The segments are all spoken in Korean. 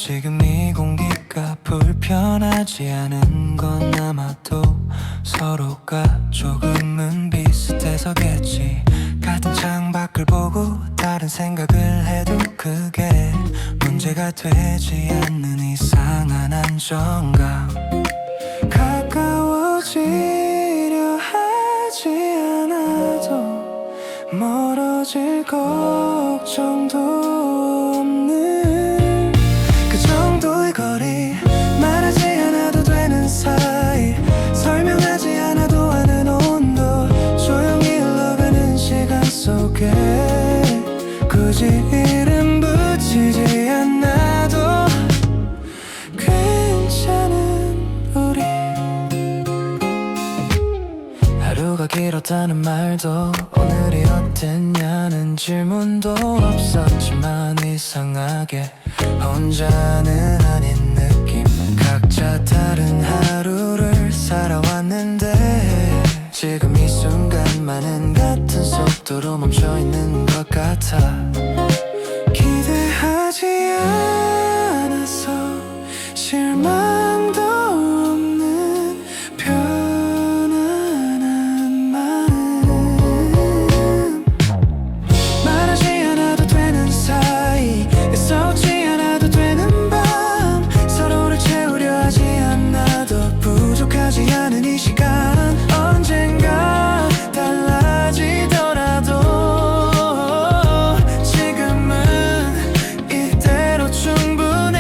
지금 이 공기가 불편하지 않은 건 아마도 서로가 조금은 비슷해서겠지. 같은 창밖을 보고 다른 생각을 해도 그게 문제가 되지 않는 이상한 안정감. 가까워지려 하지 않아도 멀어질 걱정도 없는 그 정도의 거리. 말하지 않아도 되는 사이, 설명하지 않아도 아는 온도. 조용히 흘러가는 시간 속에 굳이 이름 붙이지 않아도 괜찮은 우리. 하루가 길었다는 말도 오늘이 어땠냐는 질문도 없었지만 이상하게 혼자는 아닌 느낌. 각자 다른 하루를 살아왔는데 지금 이 순간만은 같은 속도로 멈춰있는 것 같아. 기대하지 않아서 실망도 없는 편안한 마음. 말하지 않아도 되는 사이, 싸우지 않아도 되는 밤. 서로를 채우려 하지 않아도 부족하지 않은 이 시간. 언젠가 달라지더라도 지금은 이대로 충분해.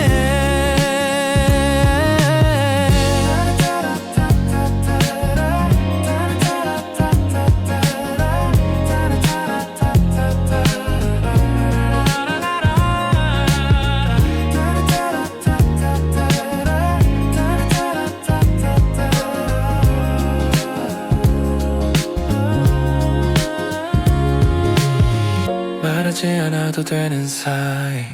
말하지 않아도 되는 사이,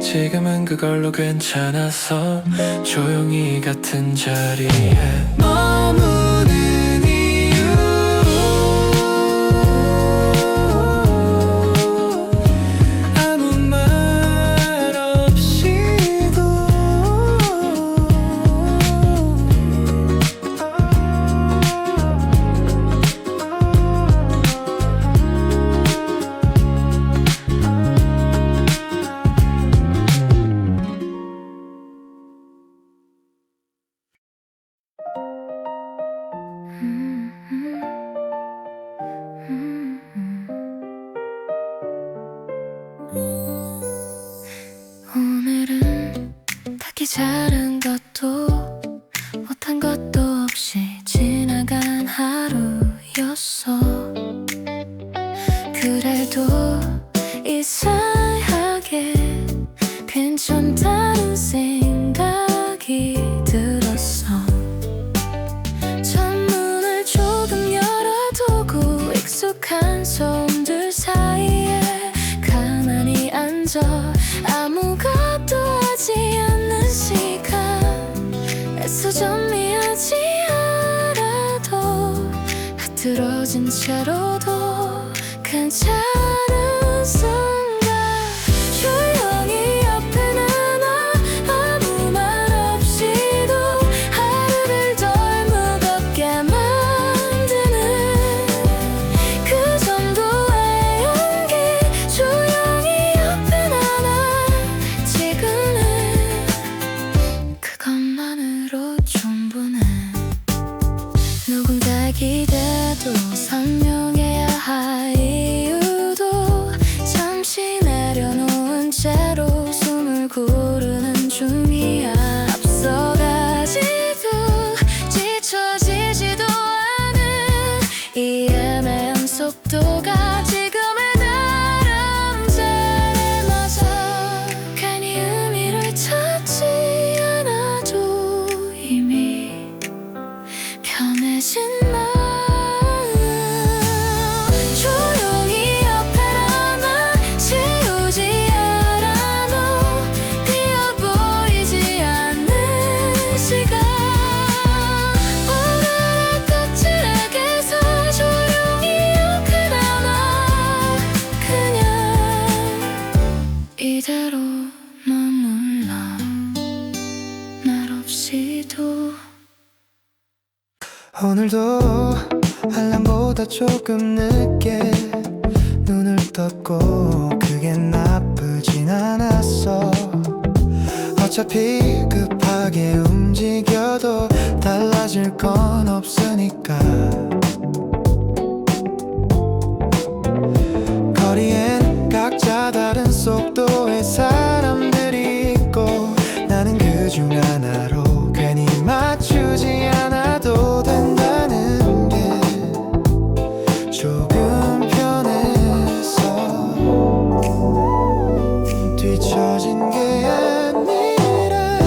지금은 그걸로 괜찮아서 조용히 같은 자리에 머무는 이유. 아무 말 없이도 오늘은 딱히 잘한 것도 못한 것도 없이 지나간 하루였어. 그래도 이상하게 괜찮다는 생각이 들었어. 창문을 조금 열어두고 익숙한 소음들 사이에 가만히 앉아 아무것도 하지 않는 시간. 애써 정리하지 않아도 흐트러진 채로도 괜찮은 순간. 조용히 옆에 나나 아무 말 없이도 하루를 덜 무겁게 만드는 그 정도의 용기. 조용히 옆에 나나 지금은 그것만으로 충분해. 누군가 기대도 설명해야 할 이유도 참 없이도 오늘도 알람보다 조금 늦게 눈을 떴고 그게 나쁘진 않았어. 어차피 급하게 움직여도 달라질 건 없으니까. 거리엔 각자 다른 속도의 사람들이 있고 나는 그중 하나로 괜히 맞추지 않아도 된다는 게 조금 편해서 뒤처진 게 아니라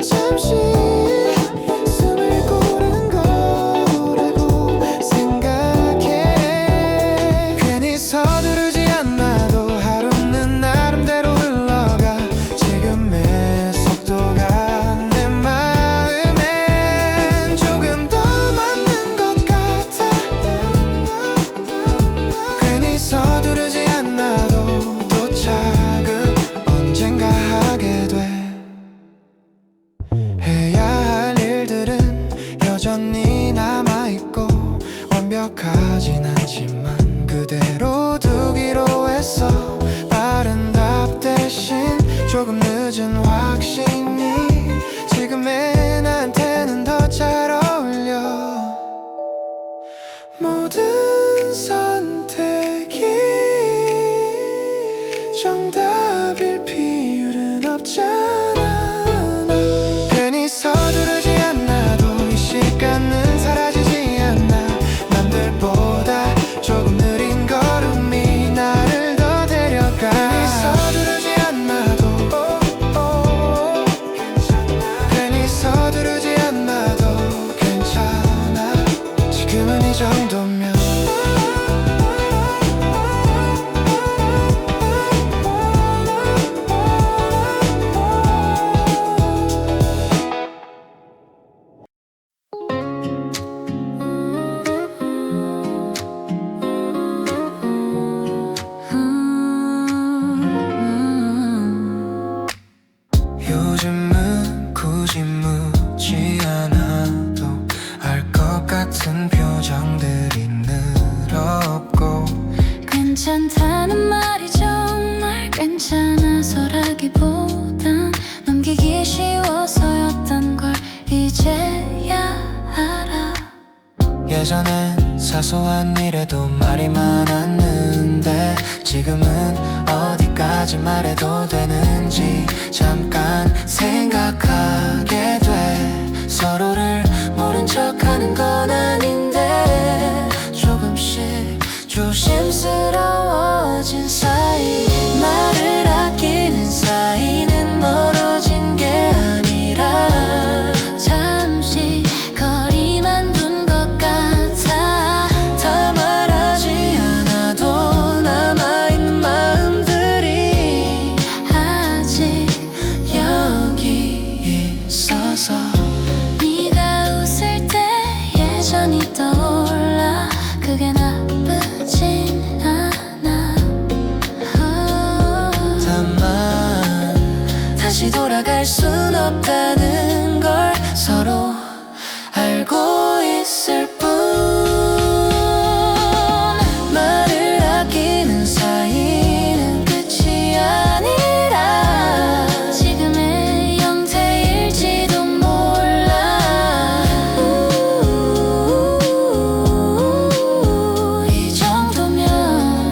잠시 숨을 고른 거라고 생각해. 괜히 서두르지 않아도 하루는 나름대로 흘러가. 지금의 속도가 내 마음엔 조금 더 맞는 것 같아. 괜히 서두르지 않아도 도착은 언젠가 하게 돼. 해야 할 일들은 여전히 남아있고 완벽하진 않지만 그대로 두기로 했어. 빠른 답 대신 조금 늦은 확신이 지금의 나한테는 더 잘 어울려. 모든 선택이 정답일 필요는 없잖아. 괜히 서두르지 않아도 이 시간은 사라지지 않아. 남들보다 조금 느린 걸음이 나를 더 데려가. 괜히 서두르지 않아도 괜히 서두르지 않아도 괜찮아. 지금은 이 정도면 요즘은 굳이 묻지 않아도 알 것 같은 표정들이 늘었고. 괜찮다는 말이 정말 괜찮아서라기보단 넘기기 쉬워서였던 걸 이제야 알아. 예전엔 사소한 일에도 말이 많았는데 지금은 어디까지 말해도 되는지 잠깐 생각하게 돼. 서로를 모른 척하는 건 아닌데 조금씩 조심스러워진 사이. 나를 아끼는 사이는 멀어진 게 아니라 잠시 거리만 둔 것 같아. 다 말하지 않아도 남아있는 마음들이 아직 여기 있어서. 네가 웃을 때 예전이 떠올라. 그게 나쁘진 않아. 다만 다시 돌아갈 순 없다는 걸 서로 알고 있을 뿐. 말을 아끼는 사이는 끝이 아니라 지금의 형태일지도 몰라. 이 정도면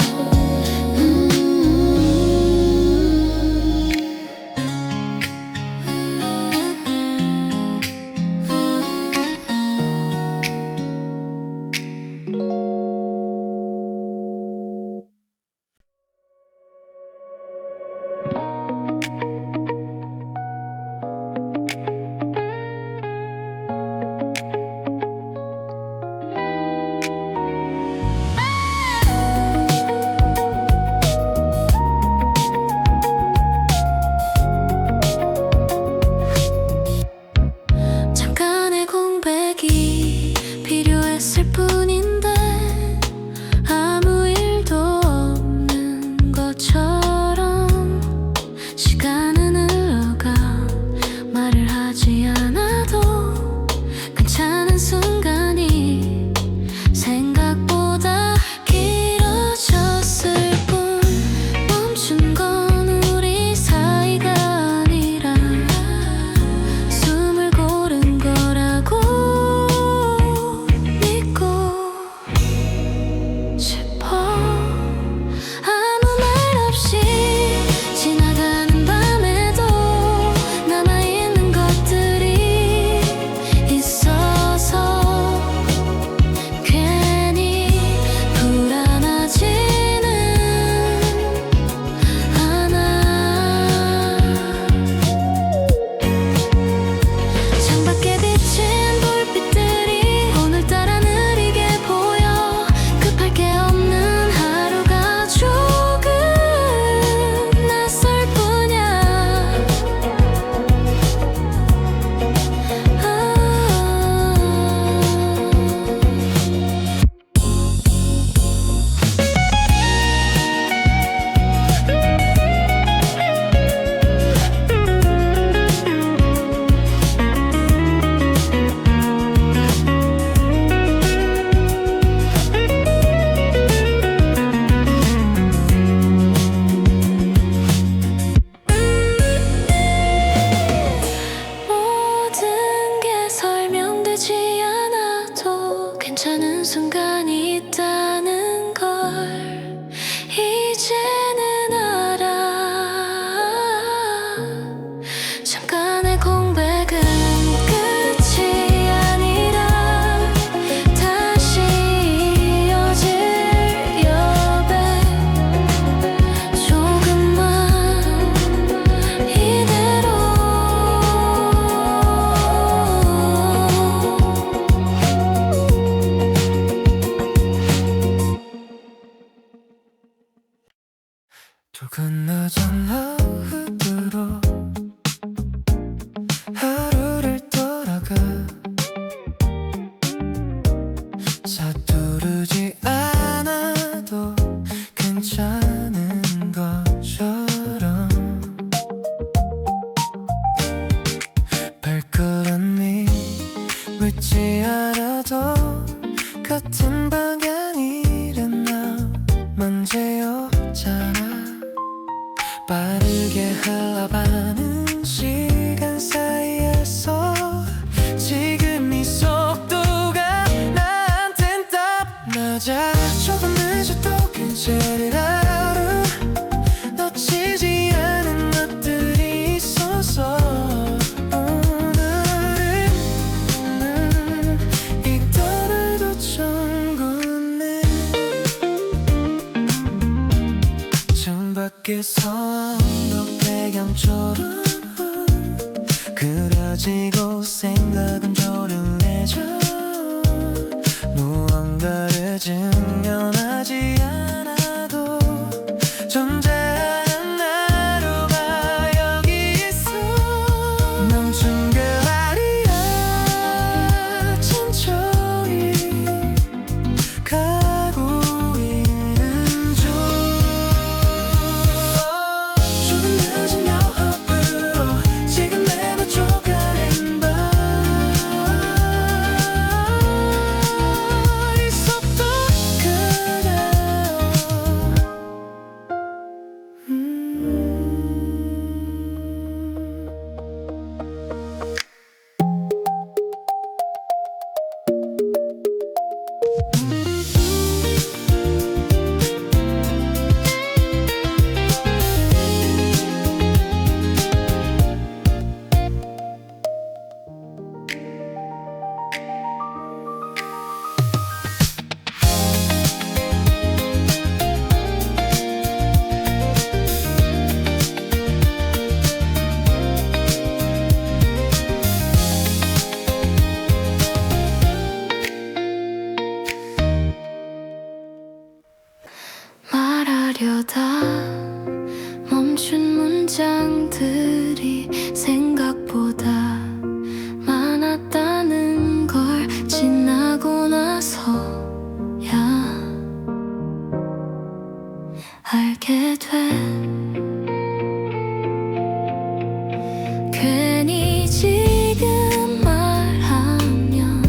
괜히 지금 말하면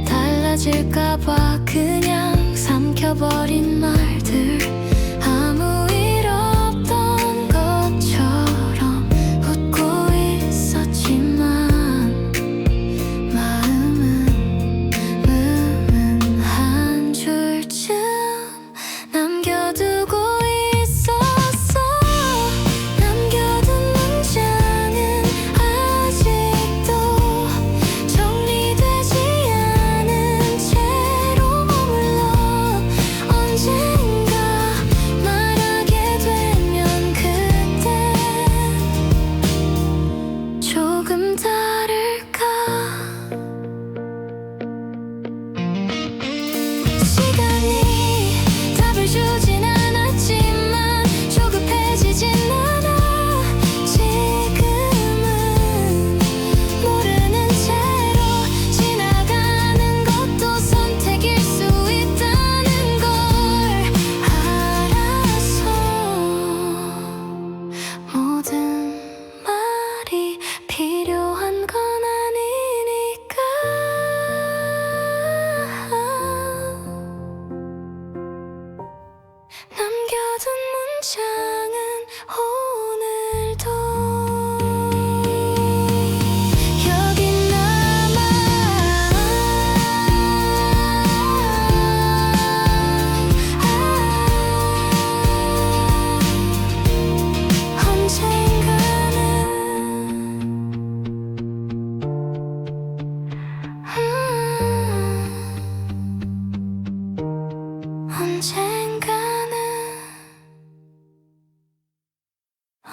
달라질까봐 그냥 삼켜버린 말들 아무 일 없던 것처럼 웃고 있었지만 마음은 한 줄쯤 남겨두고 있었어. 남겨둔 문장은 아직도 정리되지 않은 채로 머물러 언젠가 말하게 되면 그때 조금 다를까. 시간이 답을 주진 않았지만 조급해지진 않아. 지금은 모르는 채로 지나가는 것도 선택일 수 있다는 걸 알아서 모든 말이 필요한 건 아니니까. 남겨둔 문장은 오늘도 여기 남아.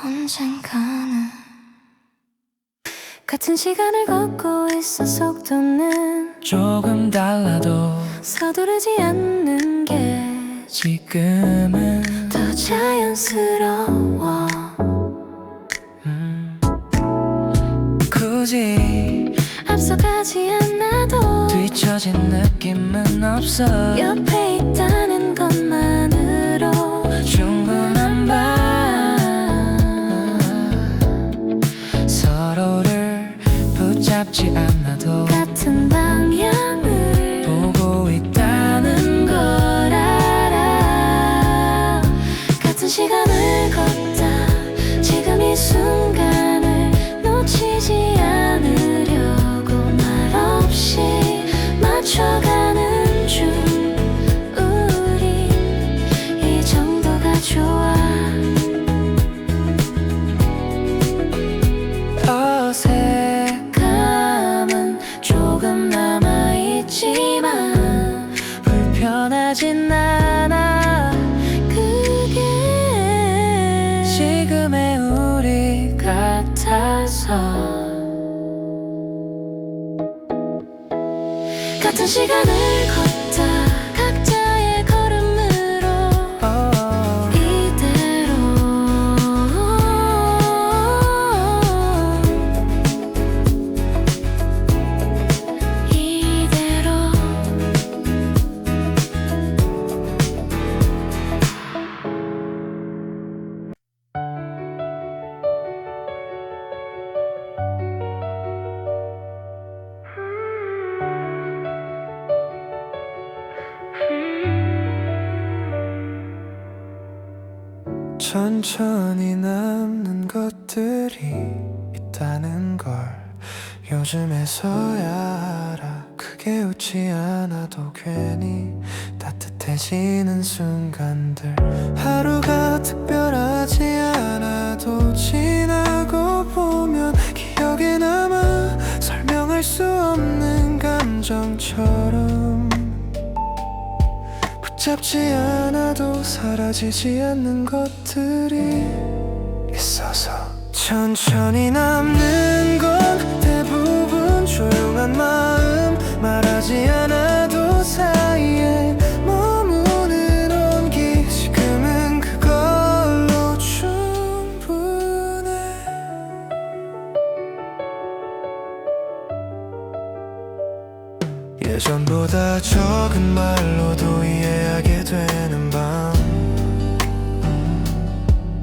언젠가는 같은 시간을 걷고 있어 속도는 조금 달라도 서두르지 않는 게 지금은 더 자연스러워. 굳이 앞서가지 않아도 뒤처진 느낌은 없어. 옆에 있다는 것만으로 충분한 밤 서로를 붙잡지 않아도 같은 방향을 보고 있다는 걸 알아. 같은 시간을 걷다 지금 이 순간을 놓치지 않으려고 말없이 맞춰가는 중. 우리 이 정도가 좋아. 어색함은 조금 남아있지만 불편하진 않아. 그게 지금의 우리 같아서 같은 시간을 걷다 각자의 걸음으로 이대로 천천히 남는 것들이 있다는 걸 요즘에서야 알아. 크게 웃지 않아도 괜히 따뜻해지는 순간들. 하루가 특별하지 않아도 지나고 보면 기억에 남아. 설명할 수 없는 감정처럼 붙잡지 않아도 사라지지 않는 것들이 있어서 천천히 남는 건 대부분 조용한 마음. 말하지 않아도 사이에 머무는 온기. 지금은 그걸로 충분해. 예전보다 적은 말로도 이해하게 되는 밤.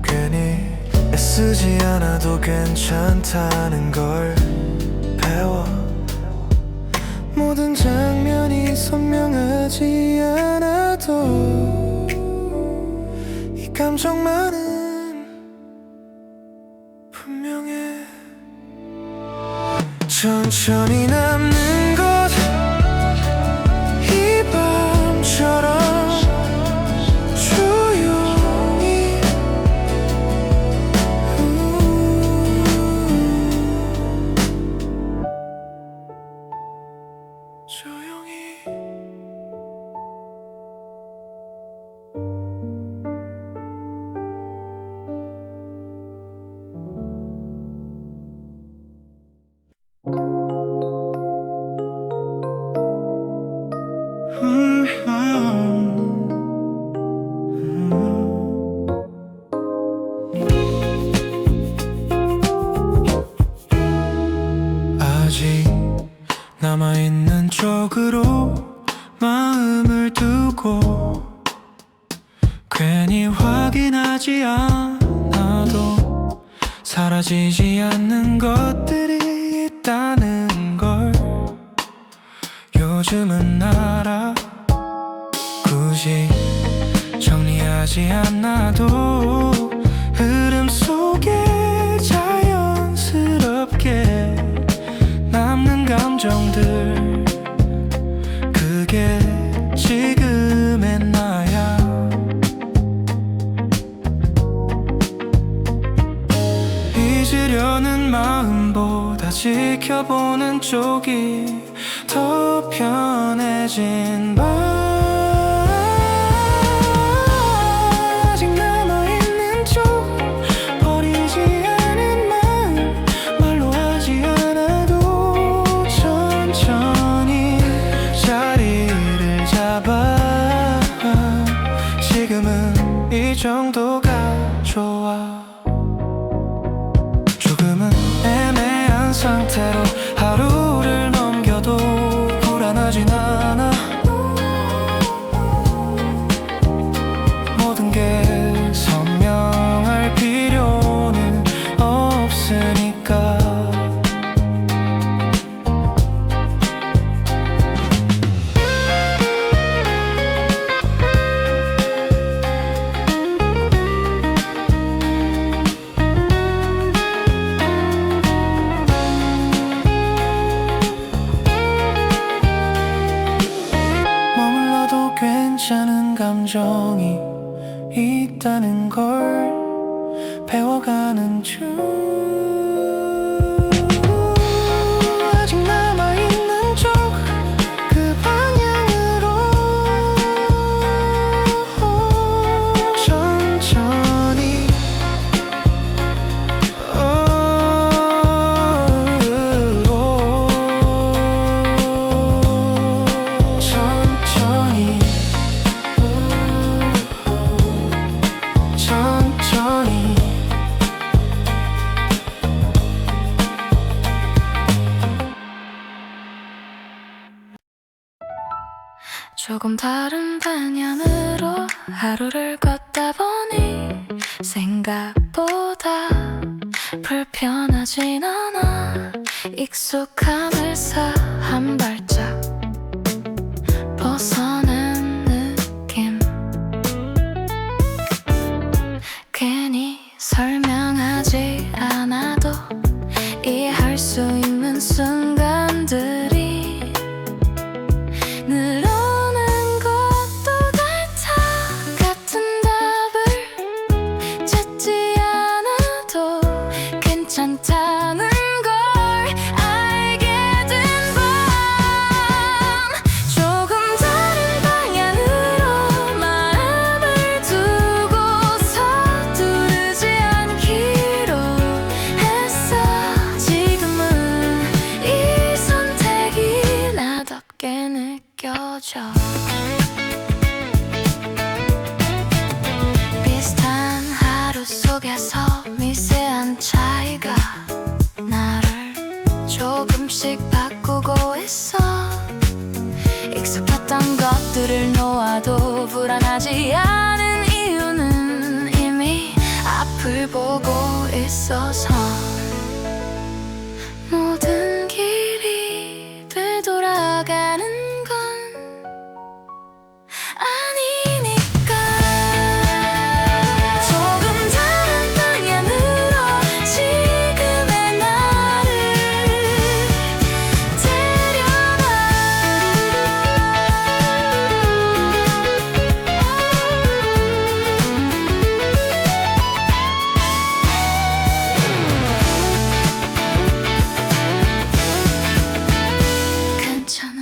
괜히 쓰지 않아도 괜찮다는 걸 배워. 모든 장면이 선명하지 않아도 이 감정만은 분명해. 천천히 남는 것, 이 밤처럼 조용히 조용히. 아직 남아있는 쪽으로 마음을 두고 괜히 확인하지 않아도 사라지지 않는 것들이 있다는 걸 요즘은 알아. 굳이 정리하지 않아도 흐름 속에 자연스럽게 남는 감정들, 그게 지금의 나야. 잊으려는 마음보다 지켜보는 쪽이 더 편해진 밤. 아직 남아있는 쪽, 버리지 않은 마음, 말로 하지 않아도 천천히 자리를 잡아. 지금은 이 정도가 좋아. 조금은 애매한 상태로 하루를 넘겨도 불안하진 않아. 모든 게 선명할 필요는 없으니까. 머물러도 괜찮은 감정이 있다는 걸 배워가는 중. 아직 남아있는 쪽, 그 방향으로 천천히 천천히 천천히. 조금 다른 방향으로 하루를 걷다 보니 생각보다 불편하진 않아. 익숙함에서 한 발짝 벗어난 느낌. 괜히 설명하지 않아도 이해할 수 있는 순간들이 늘어난 것도 같아. 같은 답을 찾지 않아도 괜찮다는 걸 알게 된 밤. 조금 다른 방향으로 마음을 두고 서두르지 않기로 했어. 지금은 이 선택이 나답게 느껴져. 비슷한 하루 속에서 미세한 차이가 나를 조금씩 바꾸고 있어. 익숙했던 것들을 놓아도 불안하지 않은 이유는 이미 앞을 날 보고 있어서 모든 길이 되돌아가는 건 아니니까 조금 다른 방향으로 지금의 나를 데려가 괜찮아.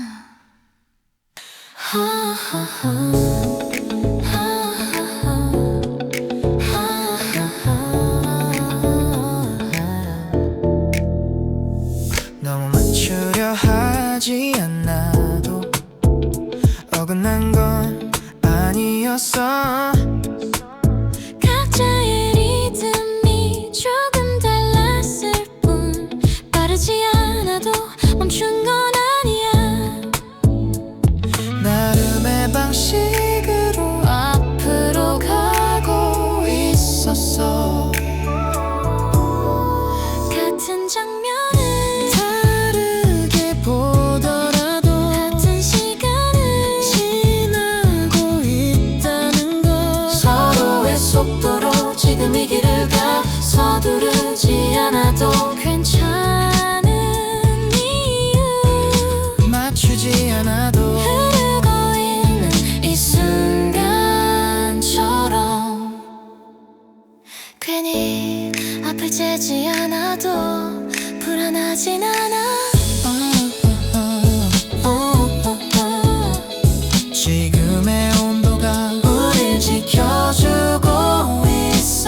너무 맞추려 하지 않아도 어긋난 건 아니었어. 각자의 리듬이 조금 달랐을 뿐 빠르지 않아도 멈춘 건 아니야. 나름의 방식으로 앞으로 가고 있었어. 같은 장면을 다르게 보더라도 같은 시간을 지나고 있다는 것. 서로의 속도로 지금 이 길을 가 서두르지 않아도 괜찮은 이유 맞추지 않아도 흐르고 있는 이 순간처럼 괜히 앞을 재지 않아도 불안하진 않아. 지금의 온도가 우릴 지켜주고 있어.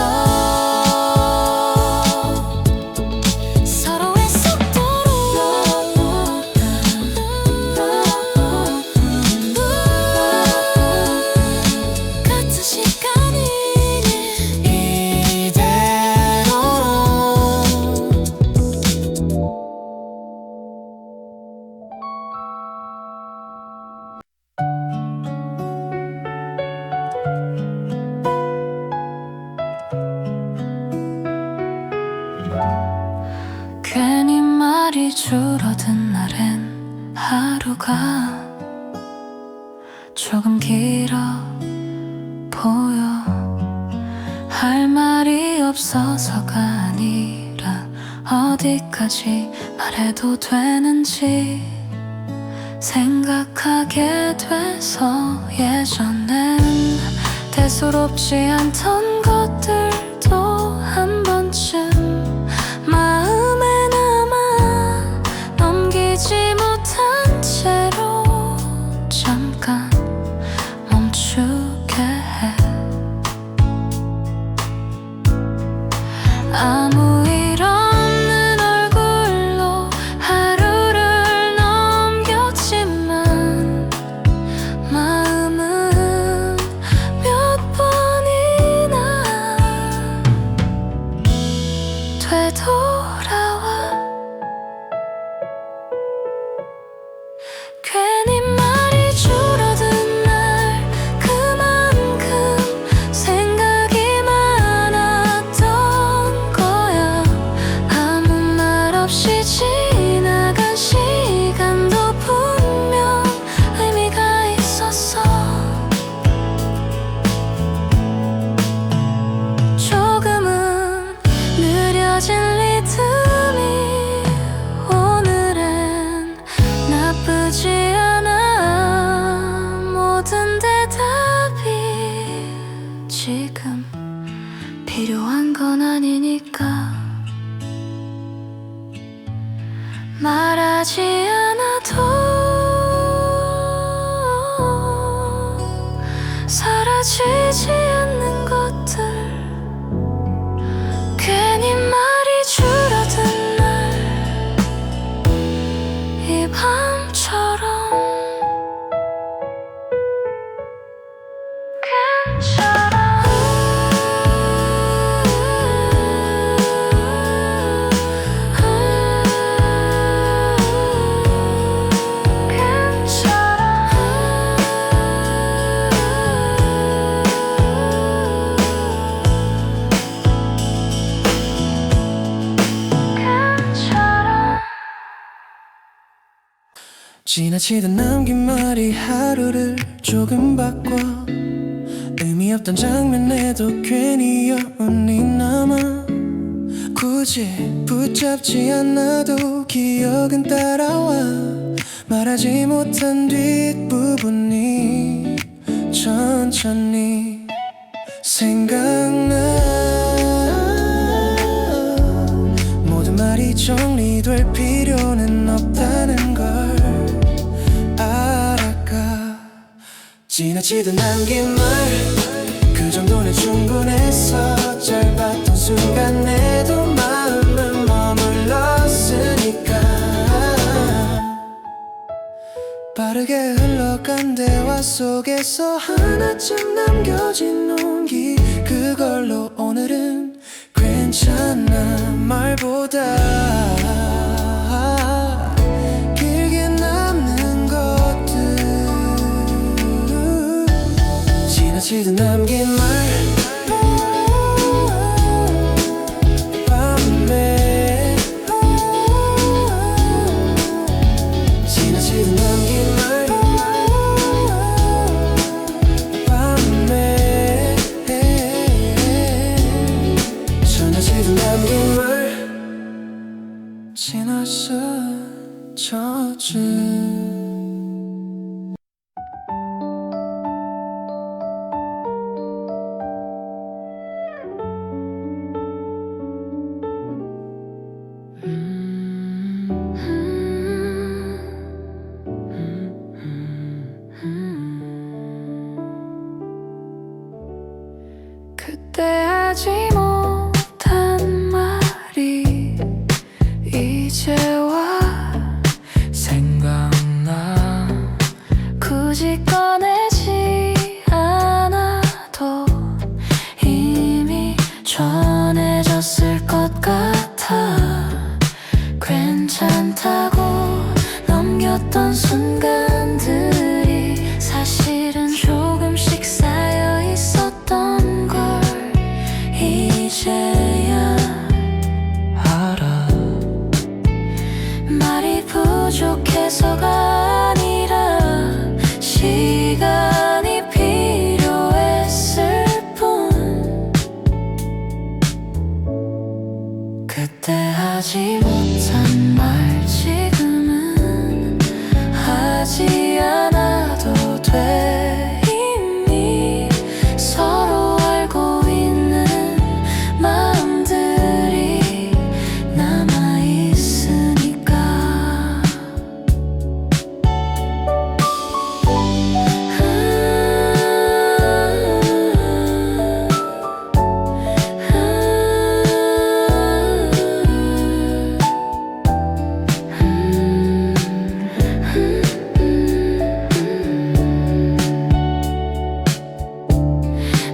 서로의 속도로 같은 시간이 이대로 괜히 말이 줄어든 날엔 하루가 조금 길어 보여. 할 말이 없어서가 아니라 어디까지 말해도 되는지 생각하게 돼서 예전엔 대수롭지 않던 것들도 한 번쯤 마음에 남아 넘기지 못한 채로 잠깐 멈추게 해. 아무 일 없는 얼굴로 하루를 넘겼지만 마음은 몇 번이나 되돌아와. 괜히 말이 줄어든 날 그만큼 생각이 많았던 거야. 아무 말 없이 지나간 시간도 분명 의미가 있었어. 조금은 느려진 리듬이 오늘은 나쁘지 않아. 모든 대답이 지금 필요한 건 아니니까 말하지 않아도 사라지지 않는 것들. 괜히 말이 줄어든 날 이 밤처럼 괜찮아. 괜찮아. 지나치듯 남긴 말이 하루를 조금 바꿔 의미 없던 장면에도 괜히 여운이 남아 굳이 붙잡지 않아도 기억은 따라와 말하지 못한 뒷부분이 천천히 생각나 모든 말이 정리될 필요는 없다는 걸 알아가 지나치듯 남긴 말 그 정도는 충분했어 짧았던 순간에도 마음은 머물렀으니까 빠르게 흘러간 대화 속에서 하나쯤 남겨진 온기 그걸로 오늘은 괜찮아 말보다 길게 남는 것들 지나치듯 남긴 말 밤에 지나치듯 남긴 말 밤에 지나치듯 남긴 말 지났어 젖은 그때 하지 못한 말이 이제와 생각나 굳이 꺼내지 않아도 이미 전해졌을 것 같아 괜찮다고 넘겼던 순간들이 사실은 조금씩 쌓여 있었던 걸 이제야 알아 말이 부족해서가 아니라 시간이 필요했을 뿐 그때 하지 못한 말 지금은 하지 않아도 돼 이미 서로 알고 있는 마음들이 남아있으니까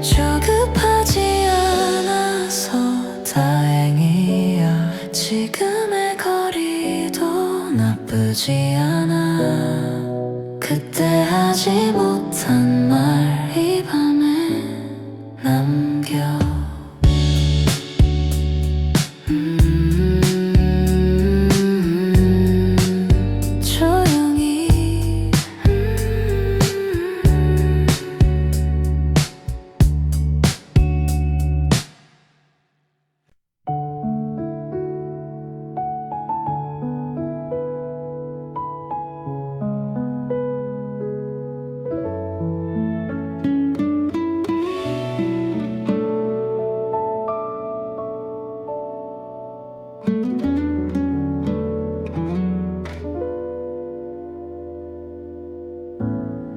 조급하지 않아서 다행이야 지금의 거리도 나쁘지 않아 그때 하지 못한 말 이 밤에 남겨 조용히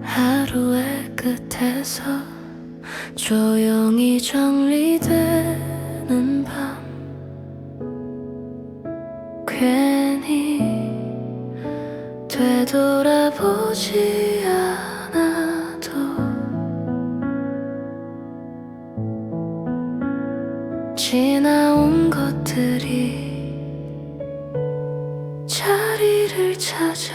하루의 끝에서 조용히 정리되는 밤 괜히 되돌아보지 않아도 지나온 것들이 자리를 찾아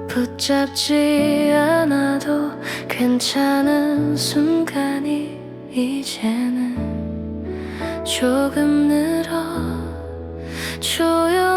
붙잡지 않아도 괜찮은 순간이 이제는 조금 늘어 조용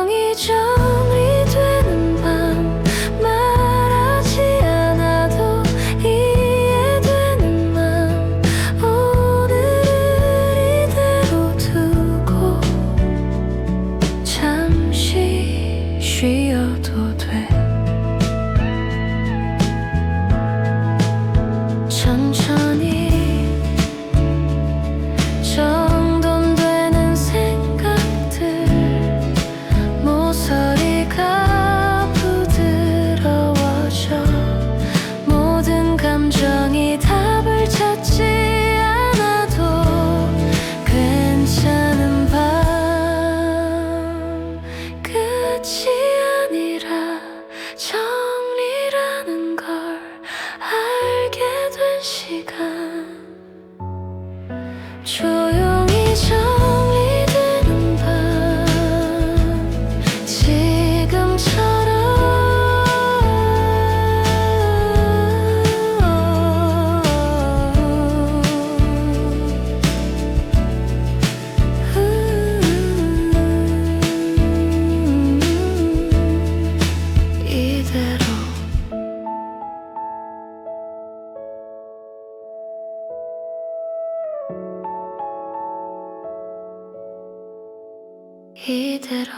이대로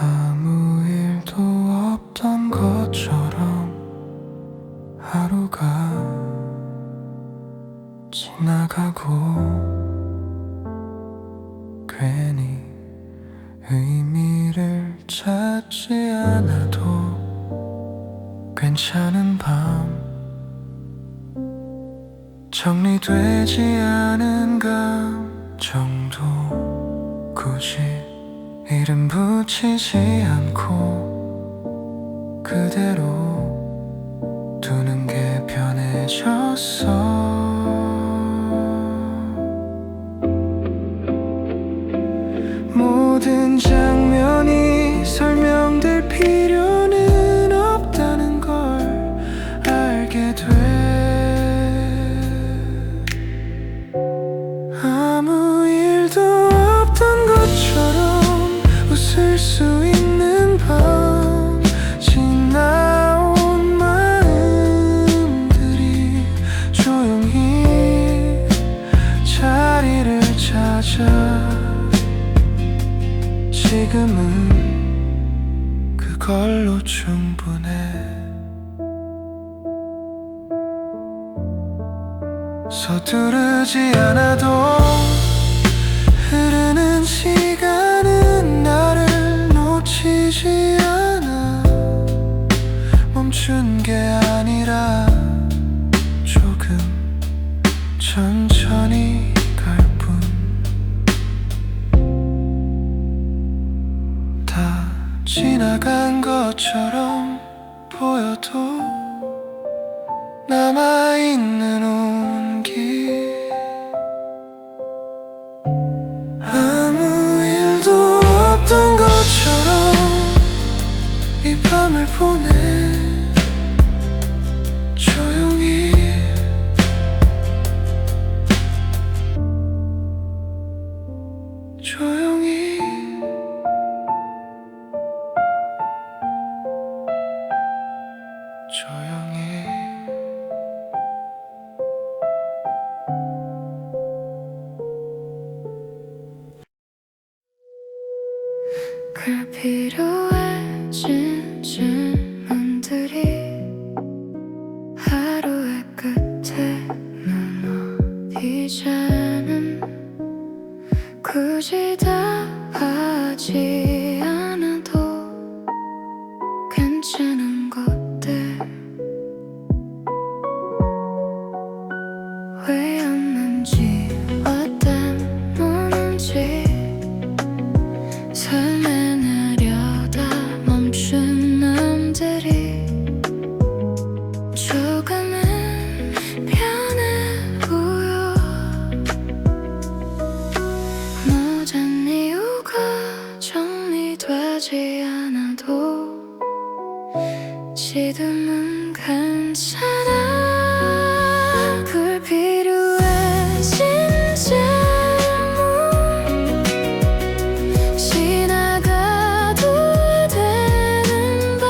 아무 일도 없던 것처럼 하루가 지나가고 괜히 의미를 찾지 않아도 괜찮은 밤 정리되지 않은 감정도 굳이 이름 붙이지 않고 그대로 두는 게 편해졌어. 모든 장면이 설명될 필요는 없다는 걸 알게 돼. 아무 일도 없던 것처럼 웃을 수 있는 밤 지나온 마음들이 조용히 자리를 찾아 지금은 그걸로 충분해. 서두르지 않아도 흐르는 시간은 나를 놓치지 않아. 멈춘 게 아니라 조금 천천히 갈 뿐. 다 지나간 것처럼 보여도 남아있는 온기. 아무 일도 없던 것처럼 이 밤을 보내. 조용히 조용히 조용히. 그 필요해진 질문들이 하루의 끝에 눈 이제는 굳이 다 하지 않아도 괜찮은 것들. 왜였는지 왜 때문인지 삶에 내려다 멈춘 남들이 조금은 편해 보여. 모든 이유가 정리되지 않아도 지금은 괜찮아. 불필요해진 질문 지나가도 되는 법.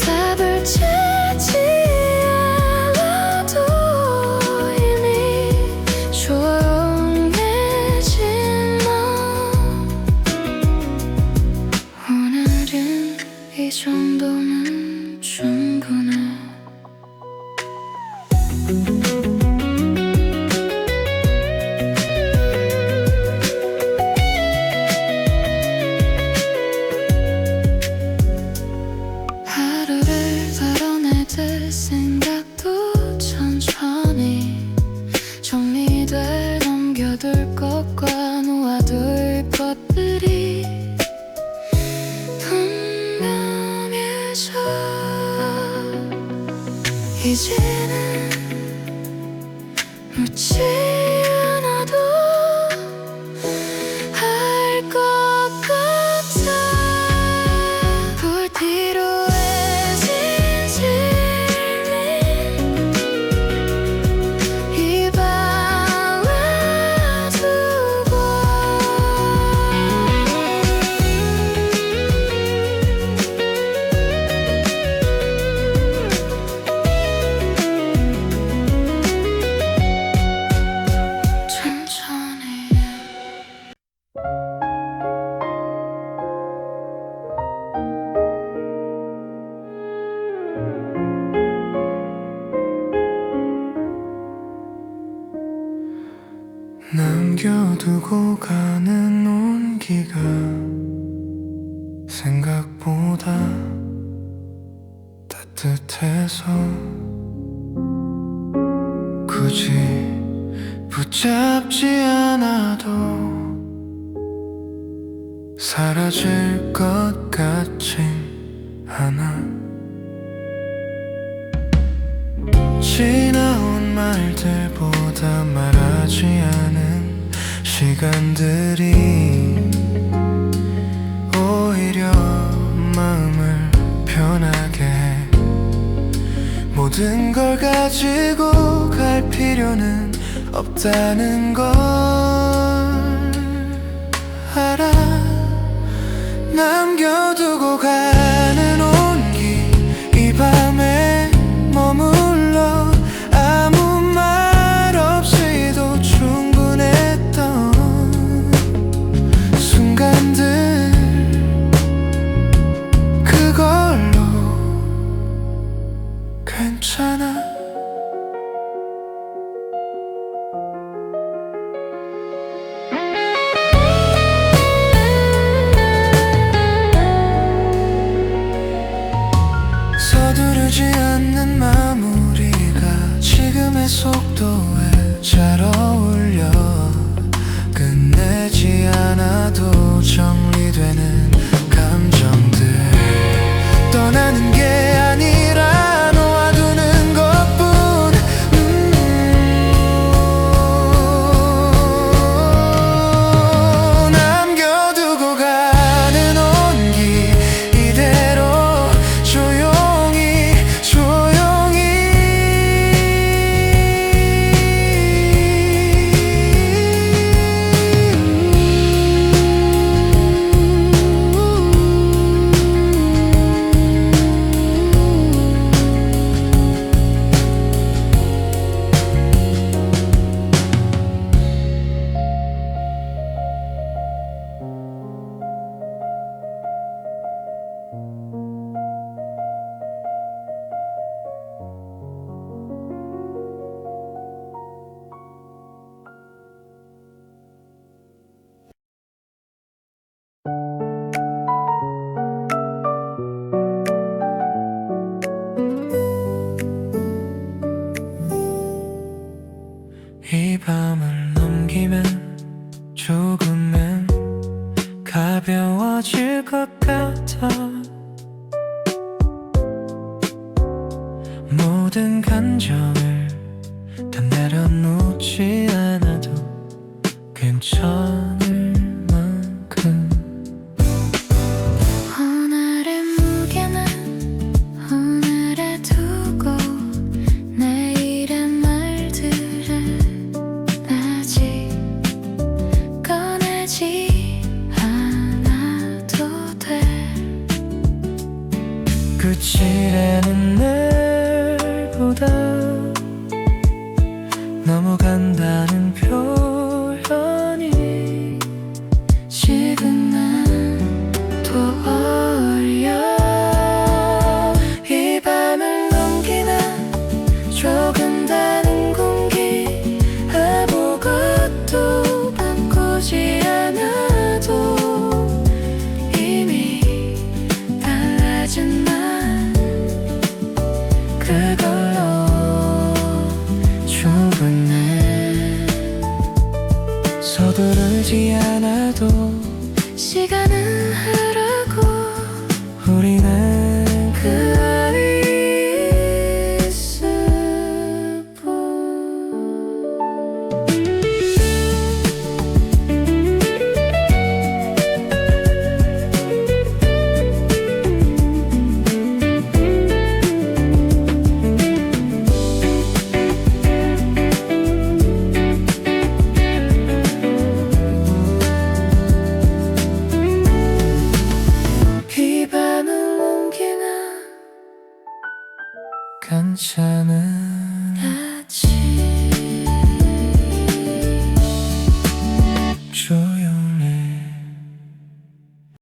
답을 찾지 않아도 이미 조용해진 너. 오늘은 이 정도면 충분해. 하루를 덜어내들 생각도 천천히 정리될 남겨둘 것과 놓아둘 것들이 분명해져. 이제는 묻지 않아도 할 것 같아. 불필요 생각보다 따뜻해서 굳이 붙잡지 않아도 사라질 것 같진 않아. 지나온 말들보다 말하지 않은 시간들이 오히려 마음을 편하게 해. 모든 걸 가지고 갈 필요는 없다는 걸 알아. 남겨두고 가는 온기 이 밤에 머물러 아무 말 없이도 충분했던 순간들 그걸로 괜찮아. 서두르지 않는 마무리가 지금의 속도에 잘 어울려. 끝내지 않아도 정리되는 감정들 떠나는 게 아니라 놓아두는 것뿐. 남겨두고 가는 온기 이대로 조용히 이 밤을 넘기면 조금은 가벼워질 것 같아. 모든 감정을 다 내려놓지 않아도 괜찮을 만큼. 오늘의 무게는 오늘에 두고 내일의 말들을 아직 꺼내지 않아도 돼. 끝이라는 날보다 넘어간다는 표현이 지금 난 또 어려. 이 밤을 넘기는 조금 다른 공기 아무것도 바꾸지 않아도 이미 달라진 난 그걸로 충분해. 서두르지 않아도 시간은 흐르고 우리는 그 안에 있을 뿐. 이 밤을 넘기는 괜찮은 아침 조용